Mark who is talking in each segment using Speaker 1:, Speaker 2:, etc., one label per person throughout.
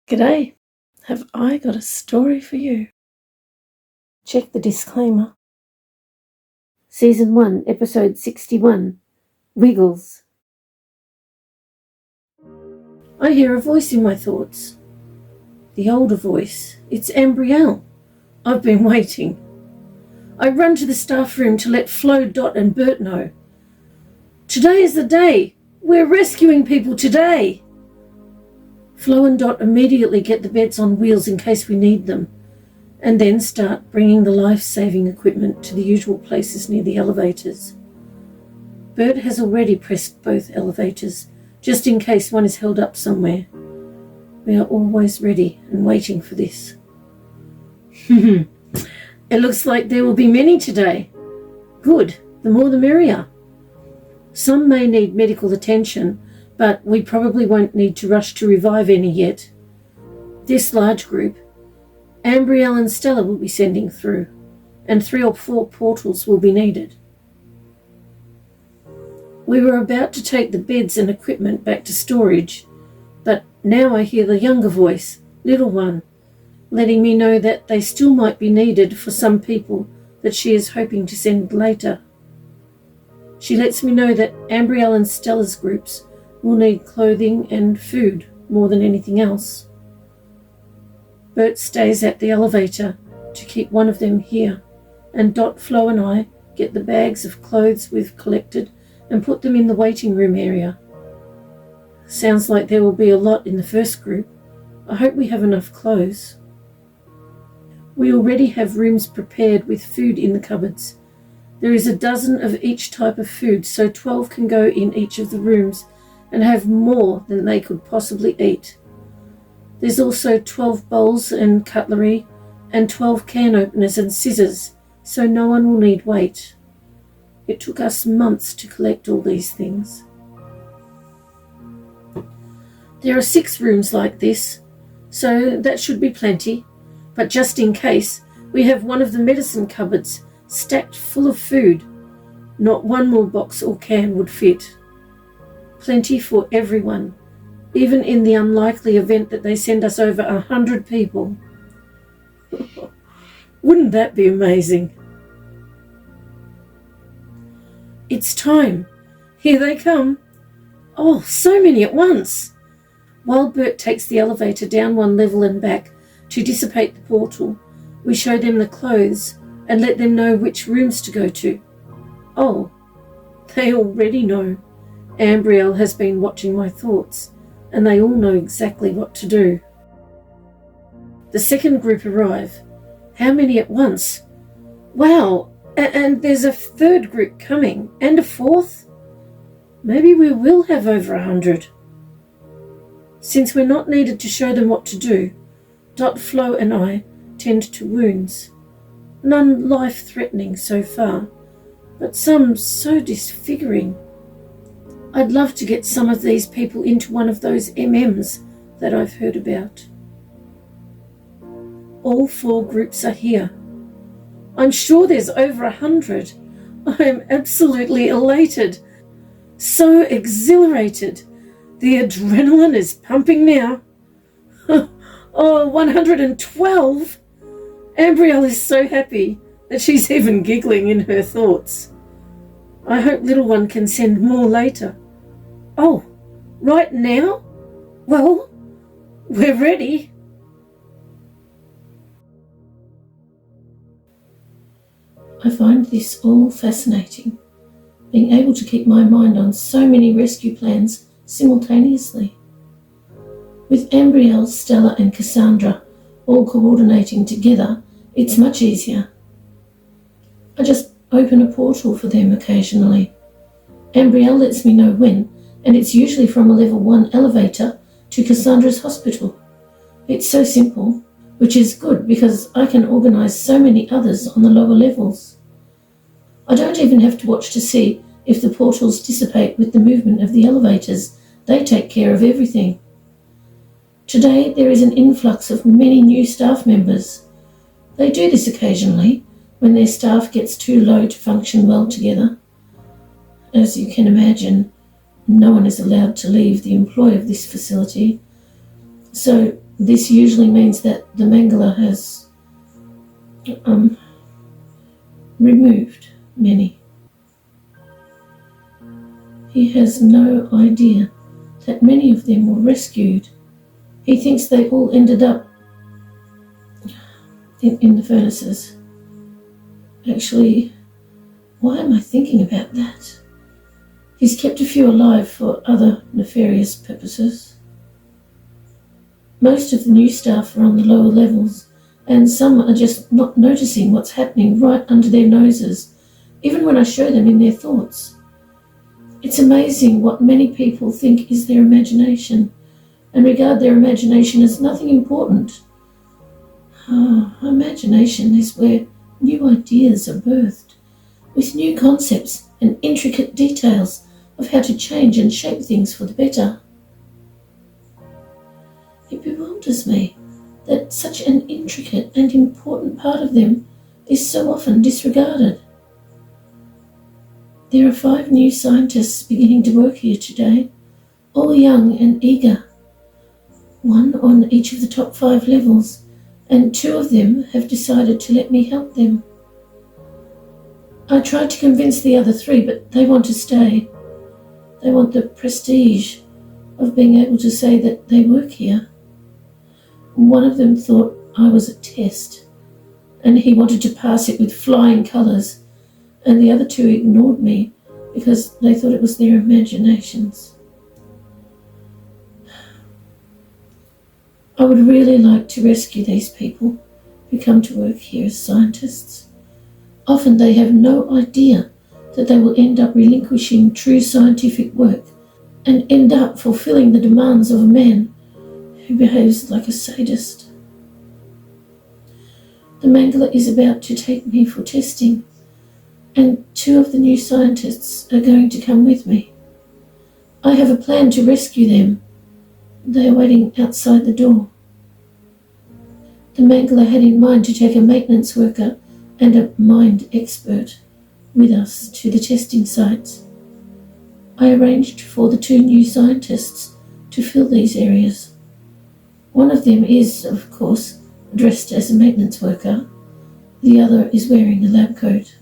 Speaker 1: G'day, have I got a story for you? Check the disclaimer. Season 1, Episode 61, Wiggles. I hear a voice in my thoughts. The older voice. It's Ambrielle. I've been waiting. I run to the staff room to let Flo, Dot and Bert know. Today is the day. We're rescuing people today. Flo and Dot immediately get the beds on wheels in case we need them, and then start bringing the life-saving equipment to the usual places near the elevators. Bert has already pressed both elevators, just in case one is held up somewhere. We are always ready and waiting for this. It looks like there will be many today. Good, the more the merrier. Some may need medical attention, but we probably won't need to rush to revive any yet. This large group, Ambrielle and Stella will be sending through, and 3 or 4 portals will be needed. We were about to take the beds and equipment back to storage, but now I hear the younger voice, little one, letting me know that they still might be needed for some people that she is hoping to send later. She lets me know that Ambrielle and Stella's groups will need clothing and food more than anything else. Bert stays at the elevator to keep one of them here, and Dot, Flo and I get the bags of clothes we've collected and put them in the waiting room area. Sounds like there will be a lot in the first group. I hope we have enough clothes. We already have rooms prepared with food in the cupboards. There is a dozen of each type of food, so 12 can go in each of the rooms and have more than they could possibly eat. There's also 12 bowls and cutlery and 12 can openers and scissors, so no one will need weight. It took us months to collect all these things. There are 6 rooms like this, so that should be plenty, but just in case, we have one of the medicine cupboards stacked full of food. Not one more box or can would fit. Plenty for everyone, even in the unlikely event that they send us over 100 people. Wouldn't that be amazing? It's time. Here they come. Oh, so many at once. While Bert takes the elevator down 1 level and back to dissipate the portal, we show them the clothes and let them know which rooms to go to. Oh, they already know. Ambrielle has been watching my thoughts, and they all know exactly what to do. The second group arrive. How many at once? Wow, and there's a third group coming, and a 4th? Maybe we will have over 100. Since we're not needed to show them what to do, Dot, Flo and I tend to wounds. None life-threatening so far, but some so disfiguring. I'd love to get some of these people into one of those MMs that I've heard about. All 4 groups are here. I'm sure there's over 100. I am absolutely elated. So exhilarated. The adrenaline is pumping now. Oh, 112! Ambrielle is so happy that she's even giggling in her thoughts. I hope little one can send more later. Oh, right now? Well, we're ready. I find this all fascinating, being able to keep my mind on so many rescue plans simultaneously. With Ambrielle, Stella and Cassandra all coordinating together, it's much easier. I just open a portal for them occasionally. Ambrielle lets me know when, and it's usually from a level 1 elevator to Cassandra's hospital. It's so simple, which is good because I can organise so many others on the lower levels. I don't even have to watch to see if the portals dissipate with the movement of the elevators. They take care of everything. Today there is an influx of many new staff members. They do this occasionally when their staff gets too low to function well together. As you can imagine, no one is allowed to leave the employ of this facility, so This usually means that the Mangala has removed many. He has no idea that many of them were rescued. He thinks they all ended up in the furnaces. Actually, why am I thinking about that? He's kept a few alive for other nefarious purposes. Most of the new staff are on the lower levels, and some are just not noticing what's happening right under their noses, even when I show them in their thoughts. It's amazing what many people think is their imagination, and regard their imagination as nothing important. Imagination is where new ideas are birthed, with new concepts and intricate details of how to change and shape things for the better. It bewilders me that such an intricate and important part of them is so often disregarded. There are 5 new scientists beginning to work here today, all young and eager. 1 on each of the top 5 levels, and 2 of them have decided to let me help them. I tried to convince the other 3, but they want to stay. They want the prestige of being able to say that they work here. One of them thought I was a test, and he wanted to pass it with flying colours, and the other 2 ignored me because they thought it was their imaginations. I would really like to rescue these people who come to work here as scientists. Often they have no idea that they will end up relinquishing true scientific work and end up fulfilling the demands of a man who behaves like a sadist. The Mangala is about to take me for testing, and 2 of the new scientists are going to come with me. I have a plan to rescue them. They are waiting outside the door. The Mangala had in mind to take a maintenance worker and a mind expert with us to the testing sites. I arranged for the 2 new scientists to fill these areas. One of them is, of course, dressed as a maintenance worker. The other is wearing a lab coat.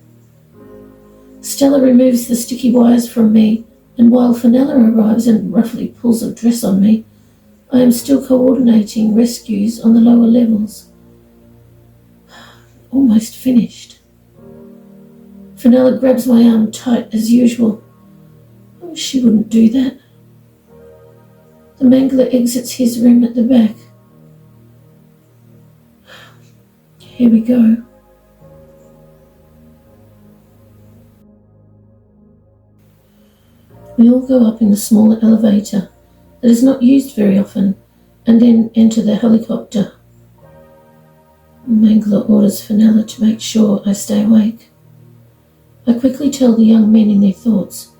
Speaker 1: Stella removes the sticky wires from me, and while Fenella arrives and roughly pulls a dress on me, I am still coordinating rescues on the lower levels. Almost finished. Fenella grabs my arm tight as usual. I wish she wouldn't do that. The Mangala exits his room at the back. Here we go. We all go up in the smaller elevator that is not used very often, and then enter the helicopter. Mangala orders Fenella to make sure I stay awake. I quickly tell the young men in their thoughts,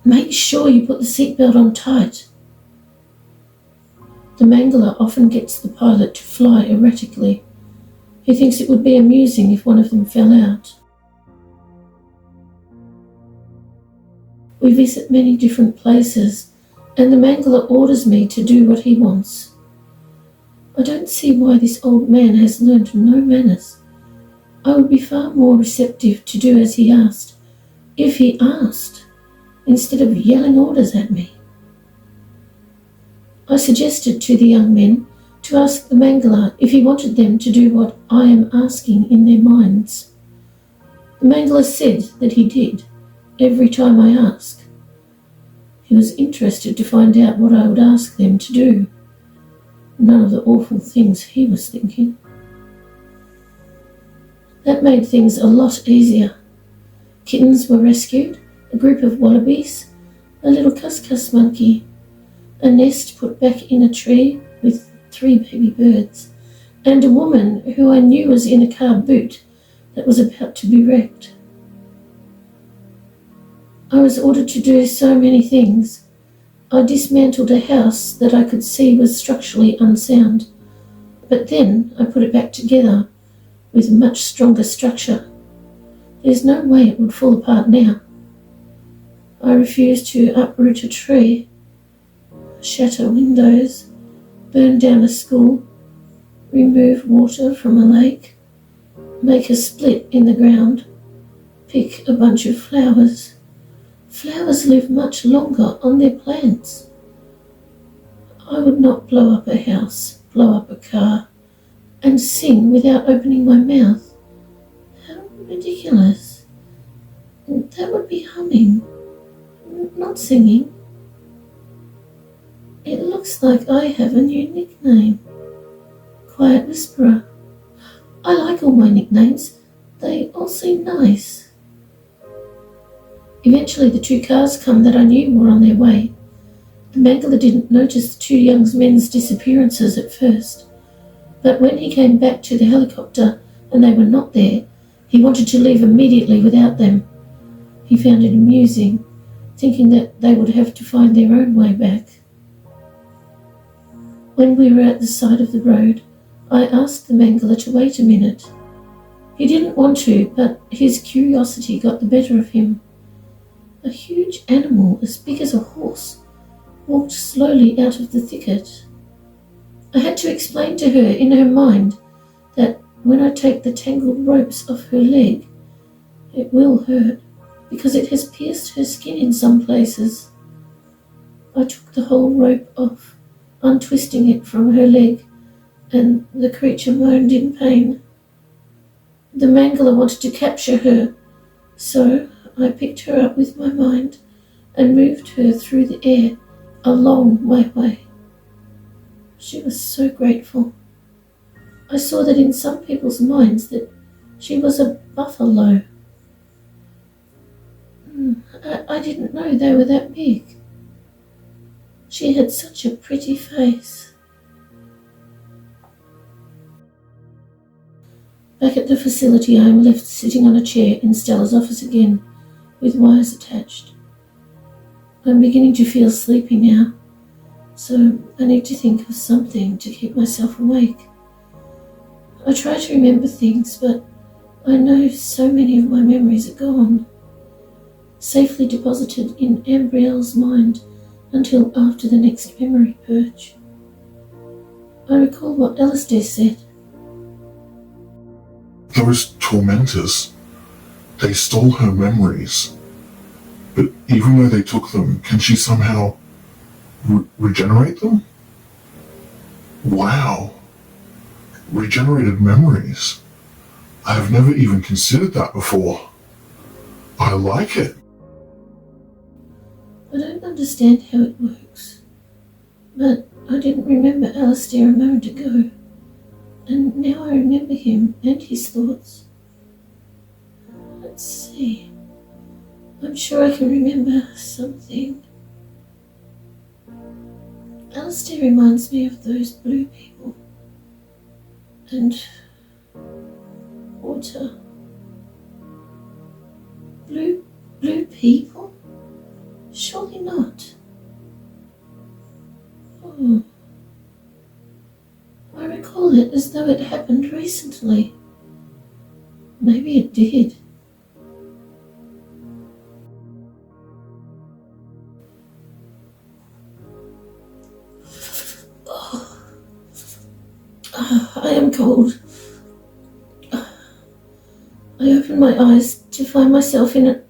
Speaker 1: "Make sure you put the seatbelt on tight." The Mangala often gets the pilot to fly erratically. He thinks it would be amusing if one of them fell out. We visit many different places, and the Mangala orders me to do what he wants. I don't see why this old man has learned no manners. I would be far more receptive to do as he asked, if he asked, instead of yelling orders at me. I suggested to the young men to ask the Mangala if he wanted them to do what I am asking in their minds. The Mangala said that he did, every time I ask. He was interested to find out what I would ask them to do. None of the awful things he was thinking. That made things a lot easier. Kittens were rescued, a group of wallabies, a little cuscus monkey, a nest put back in a tree with 3 baby birds, and a woman who I knew was in a car boot that was about to be wrecked. I was ordered to do so many things. I dismantled a house that I could see was structurally unsound, but then I put it back together with much stronger structure. There's no way it would fall apart now. I refused to uproot a tree, shatter windows, burn down a school, remove water from a lake, make a split in the ground, pick a bunch of flowers. Flowers live much longer on their plants. I would not blow up a house, blow up a car, and sing without opening my mouth. How ridiculous. That would be humming, not singing. It looks like I have a new nickname. Quiet Whisperer. I like all my nicknames. They all seem nice. Eventually the 2 cars come that I knew were on their way. The Mangler didn't notice the 2 young men's disappearances at first, but when he came back to the helicopter and they were not there, he wanted to leave immediately without them. He found it amusing, thinking that they would have to find their own way back. When we were at the side of the road, I asked the Mangler to wait a minute. He didn't want to, but his curiosity got the better of him. A huge animal as big as a horse walked slowly out of the thicket. I had to explain to her in her mind that when I take the tangled ropes off her leg, it will hurt because it has pierced her skin in some places. I took the whole rope off, untwisting it from her leg, and the creature moaned in pain. The Mangler wanted to capture her, so I picked her up with my mind and moved her through the air along my way. She was so grateful. I saw that in some people's minds that she was a buffalo. I didn't know they were that big. She had such a pretty face. Back at the facility, I am left sitting on a chair in Stella's office again, with wires attached. I'm beginning to feel sleepy now, so I need to think of something to keep myself awake. I try to remember things, but I know so many of my memories are gone, safely deposited in Ambrielle's mind until after the next memory purge. I recall what Alistair said.
Speaker 2: Those tormentors, they stole her memories. But even though they took them, can she somehow regenerate them? Wow. Regenerated memories. I have never even considered that before. I like it.
Speaker 1: I don't understand how it works, but I didn't remember Alistair a moment ago, and now I remember him and his thoughts. Let's see. I'm sure I can remember something. Alistair reminds me of those blue people. And water. Blue people? Surely not. Oh. I recall it as though it happened recently. Maybe it did. I am cold. I open my eyes to find myself in an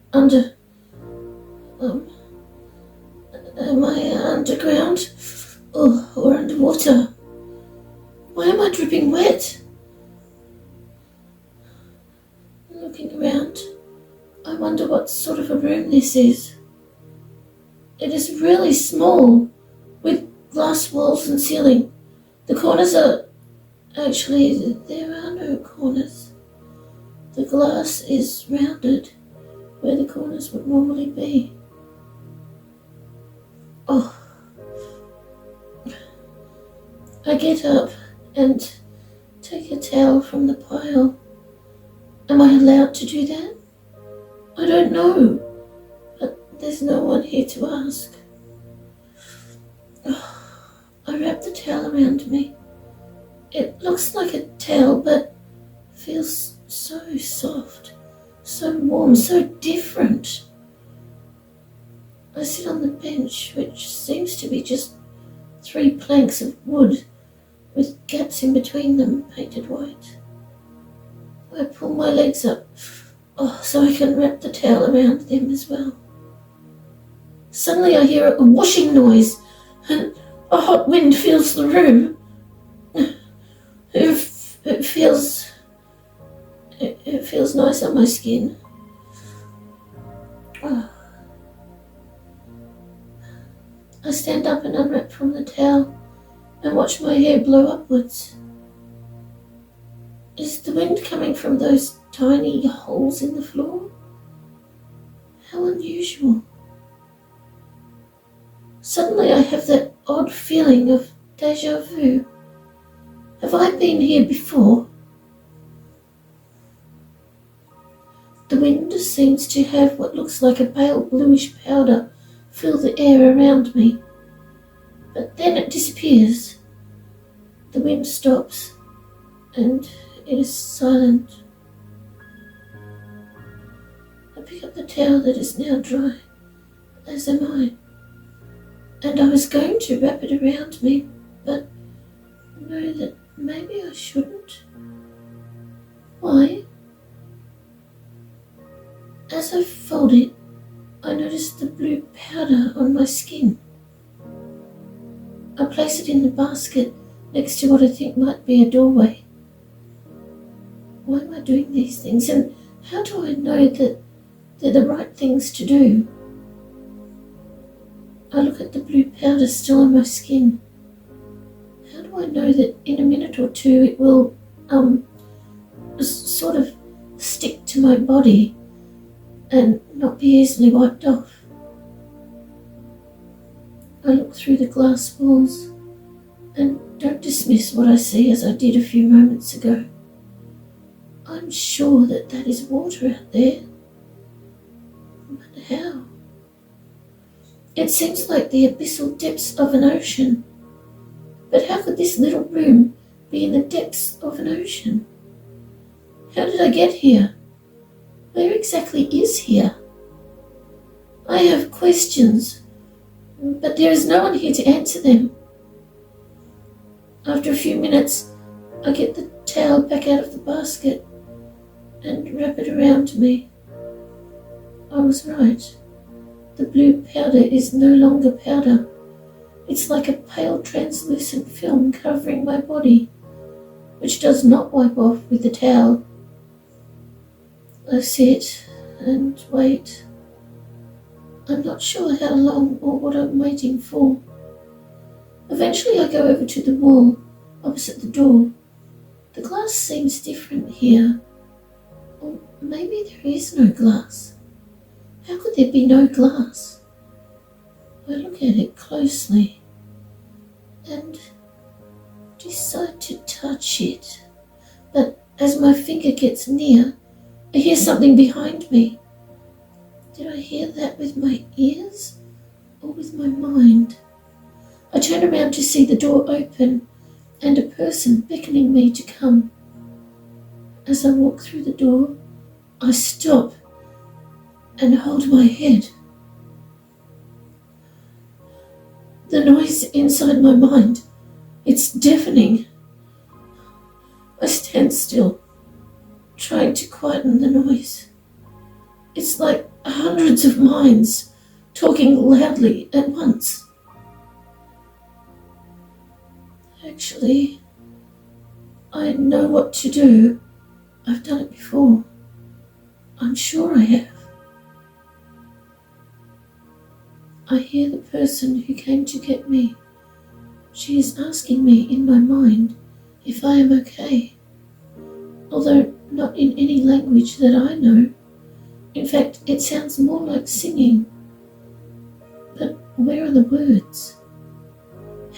Speaker 1: am I underground? Or underwater? Why am I dripping wet? Looking around, I wonder what sort of a room this is. It is really small, with glass walls and ceiling. The corners are... Actually, there are no corners. The glass is rounded, where the corners would normally be. Oh. I get up and take a towel from the pile. Am I allowed to do that? I don't know, but there's no one here to ask. I wrap the towel around me. It looks like a towel, but feels so soft, so warm, so different. I sit on the bench, which seems to be just 3 planks of wood, with gaps in between them painted white. I pull my legs up so I can wrap the towel around them as well. Suddenly I hear a whooshing noise and a hot wind fills the room. It feels nice on my skin. I stand up and unwrap from the towel and watch my hair blow upwards. Is the wind coming from those tiny holes in the floor? How unusual. Suddenly I have that odd feeling of déjà vu. Have I been here before? The wind seems to have what looks like a pale bluish powder fill the air around me, but then it disappears. The wind stops, and it is silent. I pick up the towel that is now dry, as am I, and I was going to wrap it around me, but know that maybe I shouldn't. Why? As I fold it, I notice the blue powder on my skin. I place it in the basket next to what I think might be a doorway. Why am I doing these things, and how do I know that they're the right things to do? I look at the blue powder still on my skin. How do I know that in a minute or two it will, sort of stick to my body and not be easily wiped off? I look through the glass walls and don't dismiss what I see as I did a few moments ago. I'm sure that is water out there. But how? It seems like the abyssal depths of an ocean. But how could this little room be in the depths of an ocean? How did I get here? Where exactly is here? I have questions, but there is no one here to answer them. After a few minutes, I get the towel back out of the basket and wrap it around me. I was right. The blue powder is no longer powder. It's like a pale translucent film covering my body, which does not wipe off with the towel. I sit and wait. I'm not sure how long or what I'm waiting for. Eventually I go over to the wall opposite the door. The glass seems different here. Or maybe there is no glass. How could there be no glass? I look at it closely and decide to touch it. But as my finger gets near, I hear something behind me. Did I hear that with my ears or with my mind? I turn around to see the door open and a person beckoning me to come. As I walk through the door, I stop and hold my head. The noise inside my mind, it's deafening. I stand still, trying to quieten the noise. It's like hundreds of minds talking loudly at once. Actually, I know what to do. I've done it before. I'm sure I have. I hear the person who came to get me. She is asking me in my mind if I am okay, although not in any language that I know. In fact, it sounds more like singing. But where are the words?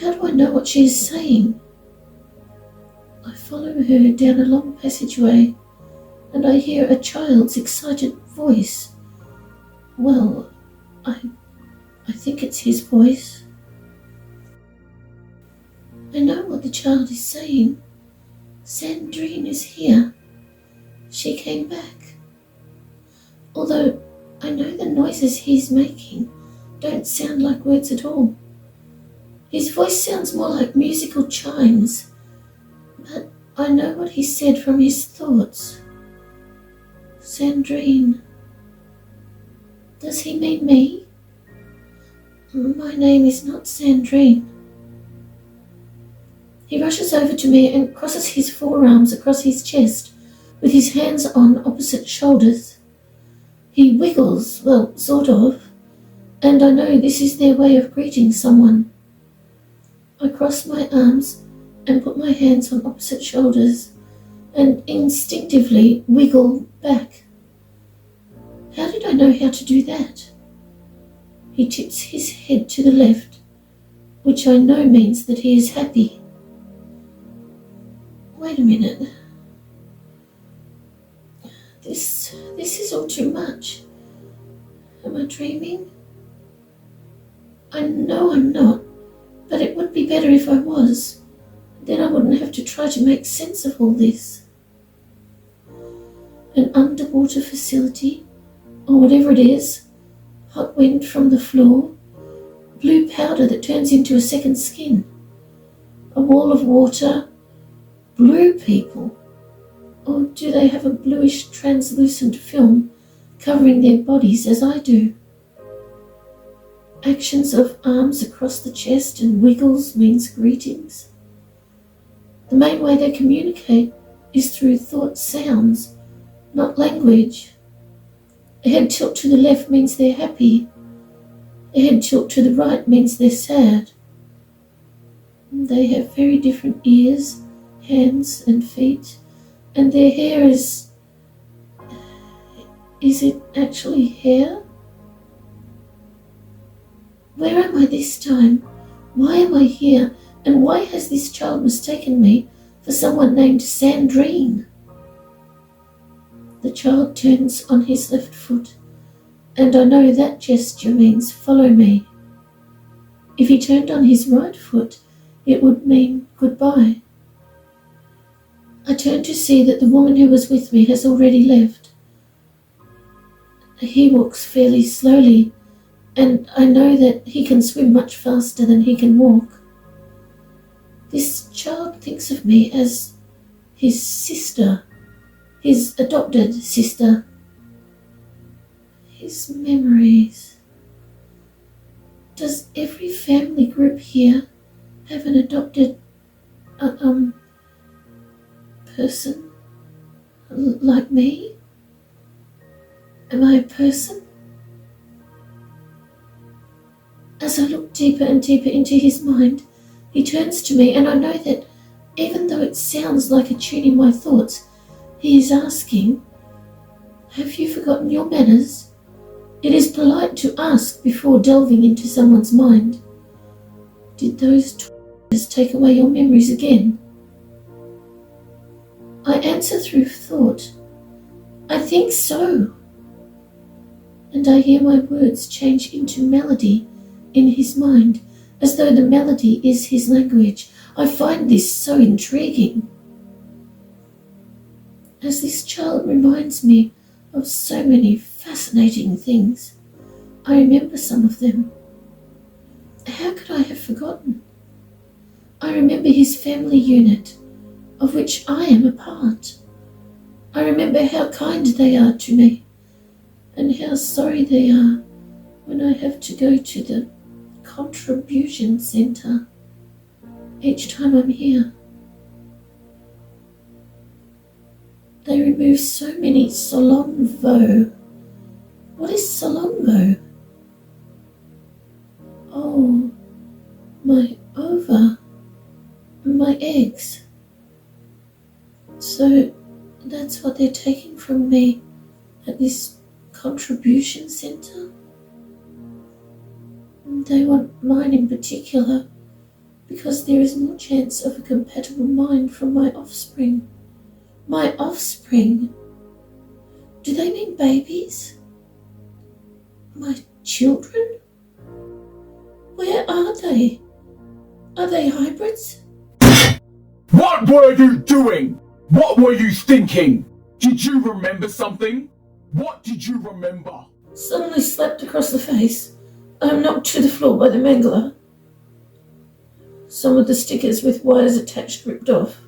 Speaker 1: How do I know what she is saying? I follow her down a long passageway and I hear a child's excited voice. Well, I think it's his voice. I know what the child is saying. Sandrine is here. She came back. Although I know the noises he's making don't sound like words at all. His voice sounds more like musical chimes, I know what he said from his thoughts. Sandrine. Does he mean me? My name is not Sandrine. He rushes over to me and crosses his forearms across his chest with his hands on opposite shoulders. He wiggles, well, sort of, and I know this is their way of greeting someone. I cross my arms and put my hands on opposite shoulders and instinctively wiggle back. How did I know how to do that? He tips his head to the left, which I know means that he is happy. Wait a minute. This is all too much. Am I dreaming? I know I'm not, but it would be better if I was. Then I wouldn't have to try to make sense of all this. An underwater facility, or whatever it is, hot wind from the floor, blue powder that turns into a second skin, a wall of water, blue people. Or do they have a bluish translucent film covering their bodies as I do? Actions of arms across the chest and wiggles means greetings. The main way they communicate is through thought sounds, not language. A head tilt to the left means they're happy. A head tilt to the right means they're sad. They have very different ears, hands and feet, and their hair is it actually hair? Where am I this time? Why am I here? And why has this child mistaken me for someone named Sandrine? The child turns on his left foot, and I know that gesture means follow me. If he turned on his right foot, it would mean goodbye. I turn to see that the woman who was with me has already left. He walks fairly slowly, and I know that he can swim much faster than he can walk. This child thinks of me as his sister, his adopted sister. His memories. Does every family group here have an adopted person like me? Am I a person? As I look deeper and deeper into his mind, he turns to me, and I know that even though it sounds like a tune in my thoughts, he is asking, have you forgotten your manners? It is polite to ask before delving into someone's mind. Did those tortures take away your memories again? I answer through thought. I think so. And I hear my words change into melody in his mind, as though the melody is his language. I find this so intriguing. As this child reminds me of so many fascinating things, I remember some of them. How could I have forgotten? I remember his family unit, of which I am a part. I remember how kind they are to me, and how sorry they are when I have to go to the contribution centre each time I'm here. They remove so many Solonvo. What is Solonvo? Oh, my ova, my eggs. So that's what they're taking from me at this contribution centre? They want mine in particular because there is more chance of a compatible mind from my offspring. My offspring? Do they mean babies? My children? Where are they? Are they hybrids?
Speaker 3: What were you doing? What were you thinking? Did you remember something? What did you remember?
Speaker 1: Suddenly slapped across the face. I am knocked to the floor by the mangler. Some of the stickers with wires attached ripped off.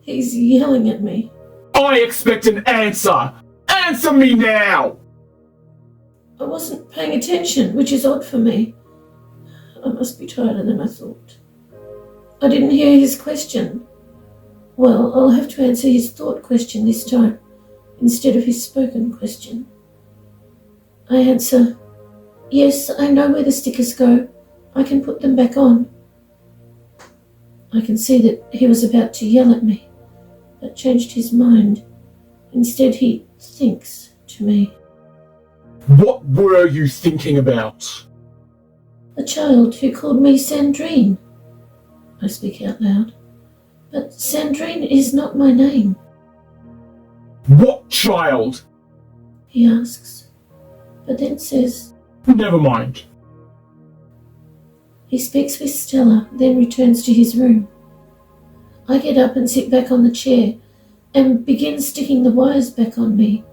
Speaker 1: He's yelling at me.
Speaker 3: I expect an answer! Answer me now!
Speaker 1: I wasn't paying attention, which is odd for me. I must be tireder than I thought. I didn't hear his question. Well, I'll have to answer his thought question this time, instead of his spoken question. I answer, yes, I know where the stickers go. I can put them back on. I can see that he was about to yell at me, but changed his mind. Instead, he thinks to me.
Speaker 3: What were you thinking about?
Speaker 1: A child who called me Sandrine. I speak out loud. But Sandrine is not my name.
Speaker 3: What child?
Speaker 1: He asks, but then says,
Speaker 3: Never mind.
Speaker 1: He speaks with Stella, then returns to his room. I get up and sit back on the chair and begin sticking the wires back on me,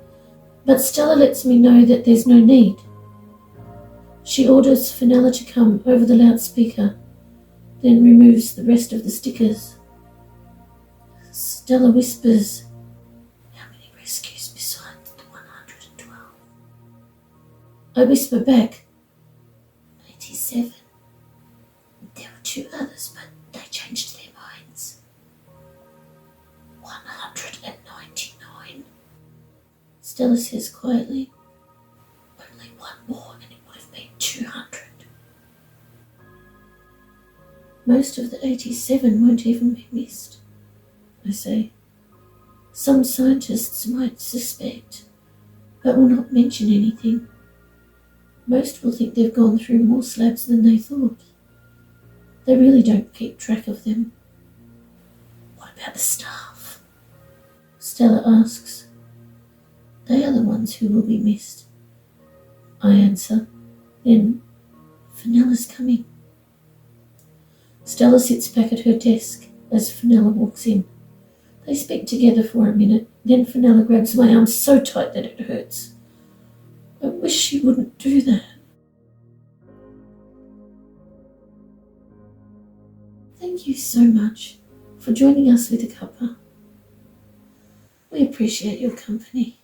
Speaker 1: but Stella lets me know that there's no need. She orders Fenella to come over the loudspeaker, then removes the rest of the stickers. Stella whispers, how many rescues besides the 112? I whisper back, 87. There were 2 others, but they changed their minds. 199. Stella says quietly, only one more and it would have been 200. Most of the 87 won't even be missed, I say. Some scientists might suspect, but will not mention anything. Most will think they've gone through more slabs than they thought. They really don't keep track of them. What about the staff? Stella asks. They are the ones who will be missed. I answer. Then, Fenella's coming. Stella sits back at her desk as Fenella walks in. They speak together for a minute, then Fenella grabs my arm so tight that it hurts. I wish she wouldn't do that. Thank you so much for joining us with a cuppa. We appreciate your company.